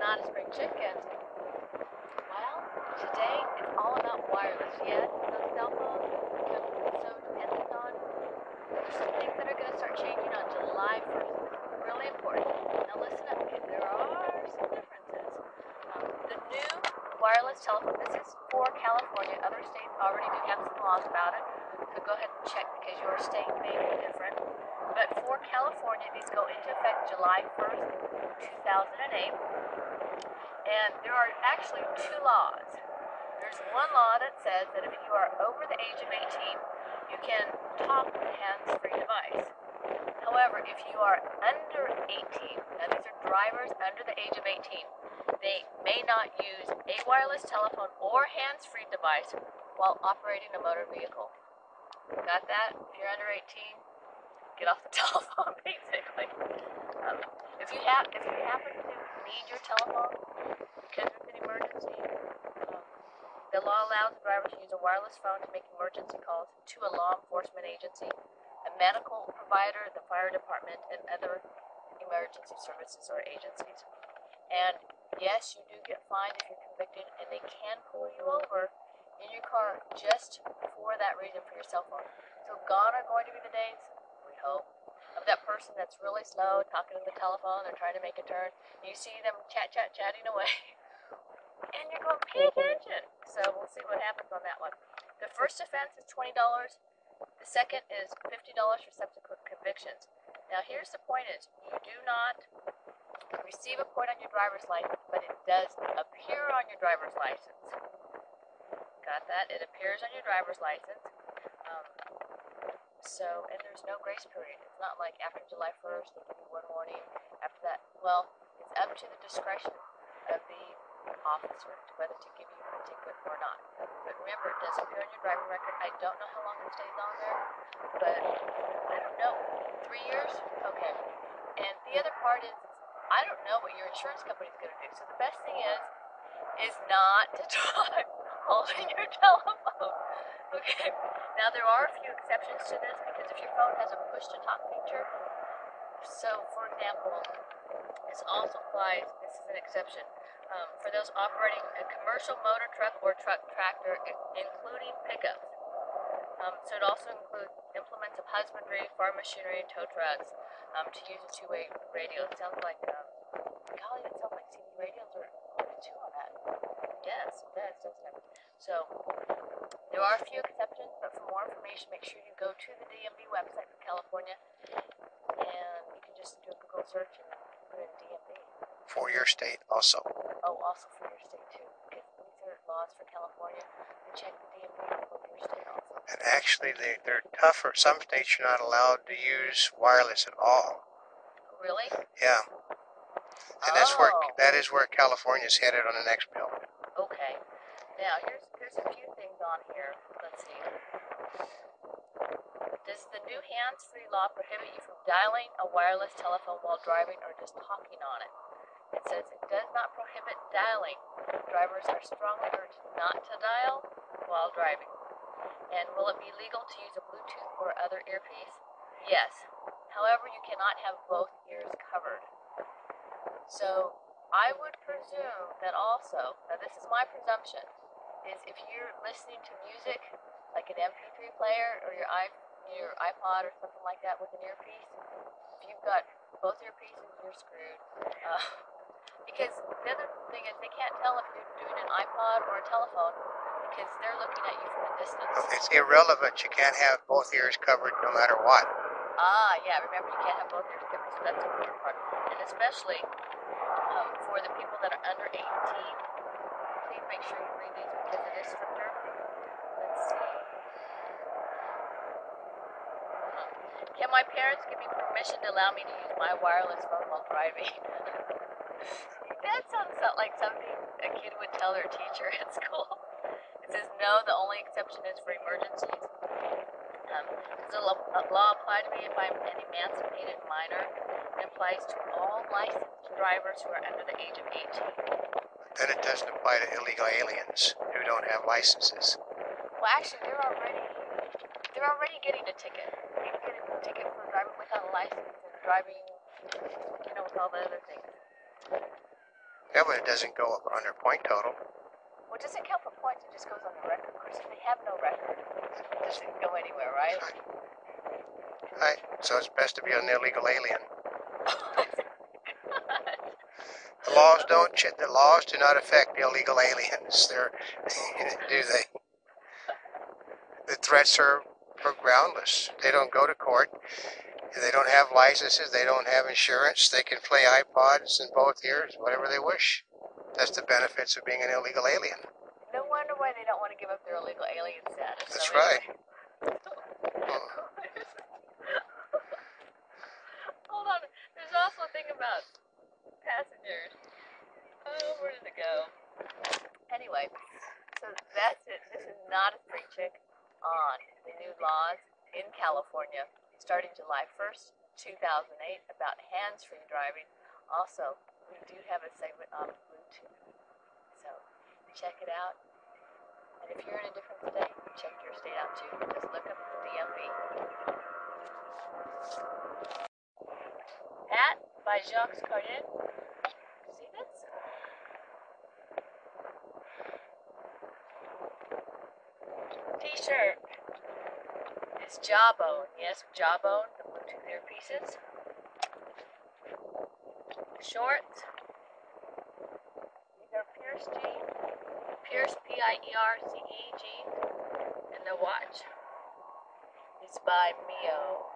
Notaspringchick, and well, today it's all about wireless. Yes, those cell phones have been so dependent on. There's some things that are going to start changing on July 1st. This is really important. Now listen up, because there are some differences. The new wireless telephone, this is for California. Other states already do have some laws about it, so go ahead and check because your state may be different. But for California, these go into effect July 1st, 2008. And there are actually two laws. There's one law that says that if you are over the age of 18, you can talk with a hands-free device. However, if you are under 18, now these are drivers under the age of 18, they may not use a wireless telephone or hands-free device while operating a motor vehicle. Got that? If you're under 18, get off the telephone, basically. If you happen to need your telephone because of an emergency, the law allows the driver to use a wireless phone to make emergency calls to a law enforcement agency, a medical provider, the fire department, and other emergency services or agencies. And yes, you do get fined if you're convicted, and they can pull you over in your car just for that reason, for your cell phone. So gone are going to be the days, we hope, of that person that's really slow, talking to the telephone, they're trying to make a turn. You see them chatting away, and you're going, pay attention. So we'll see what happens on that one. The first offense is $20. The second is $50 for subsequent convictions. Now here's the point is, you do not receive a point on your driver's license, but it does appear on your driver's license. Got that? It appears on your driver's license. And there's no grace period. It's not like after July 1st, they give you one warning. After that, well, it's up to the discretion of the officer whether to give you a ticket or not. But remember, it does appear on your driving record. I don't know how long it stays on there, but I don't know. 3 years? Okay. And the other part is, I don't know what your insurance company is going to do. So the best thing is not to drive holding your telephone. Okay. Now there are a few exceptions to this, because if your phone has a push-to-talk feature, so for example, this also applies, this is an exception, for those operating a commercial motor truck or truck tractor, including pickups. So it also includes implements of husbandry, farm machinery, and tow trucks, to use a two-way radio. It sounds like, golly, it sounds like CD radios are two on that. Yes, it does, doesn't it? So there are a few exceptions, but for more information, make sure you go to the DMV website for California, and you can just do a Google search and put in DMV. For your state also. Oh, also for your state too, because these are laws for California. You check the DMV for your state also. And actually, they're tougher. Some states you're not allowed to use wireless at all. Really? Yeah. And that is where California's headed on the next bill. Okay. Now, here's a few things on here. Let's see. Does the new hands-free law prohibit you from dialing a wireless telephone while driving or just talking on it? It says it does not prohibit dialing. Drivers are strongly urged not to dial while driving. And will it be legal to use a Bluetooth or other earpiece? Yes. However, you cannot have both ears covered. So I would presume that also, now this is my presumption, is if you're listening to music, like an MP3 player or your iPod or something like that with an earpiece, if you've got both earpieces, you're screwed. Because the other thing is, they can't tell if you're doing an iPod or a telephone, because they're looking at you from a distance. It's irrelevant. You can't have both ears covered no matter what. Yeah, remember, you can't have both ears covered, so that's the important part. And especially for the people that are under 18, please make sure you read these because it is stricter. Let's see. Can my parents give me permission to allow me to use my wireless phone while driving? That sounds like something a kid would tell their teacher at school. It says no, the only exception is for emergencies. Does the law apply to me if I'm an emancipated minor? It applies to all licensed drivers who are under the age of 18. Then it doesn't apply to illegal aliens who don't have licenses. Well, actually, they're already getting a ticket. They get a ticket for driving without a license and driving, with all the other things. Yeah, but it doesn't go up on their point total. Well, it doesn't count for points, it just goes on the record. Of course, if they have no record, it doesn't go anywhere, right? Right. So it's best to be an illegal alien. The laws do not affect illegal aliens. Do they? The threats are groundless. They don't go to court. They don't have licenses. They don't have insurance. They can play iPods in both ears, whatever they wish. That's the benefits of being an illegal alien. No wonder why they don't want to give up their illegal alien status. That's So right. Hold on. There's also a thing about passengers. Oh, where did it go? Anyway, so that's it. This is Notaspringchick on the new laws in California starting July 1st, 2008 about hands-free driving. Also, we do have a segment on Bluetooth. So check it out. And if you're in a different state, check your state out too. Just look up the DMV. Hat by Jacques Cardin. See this? T-shirt. It's Jawbone. Yes, Jawbone, the Bluetooth earpieces. Shorts. These are Pierce jeans. Pierce, P-I-E-R-C-E jeans. And the watch is by Mio.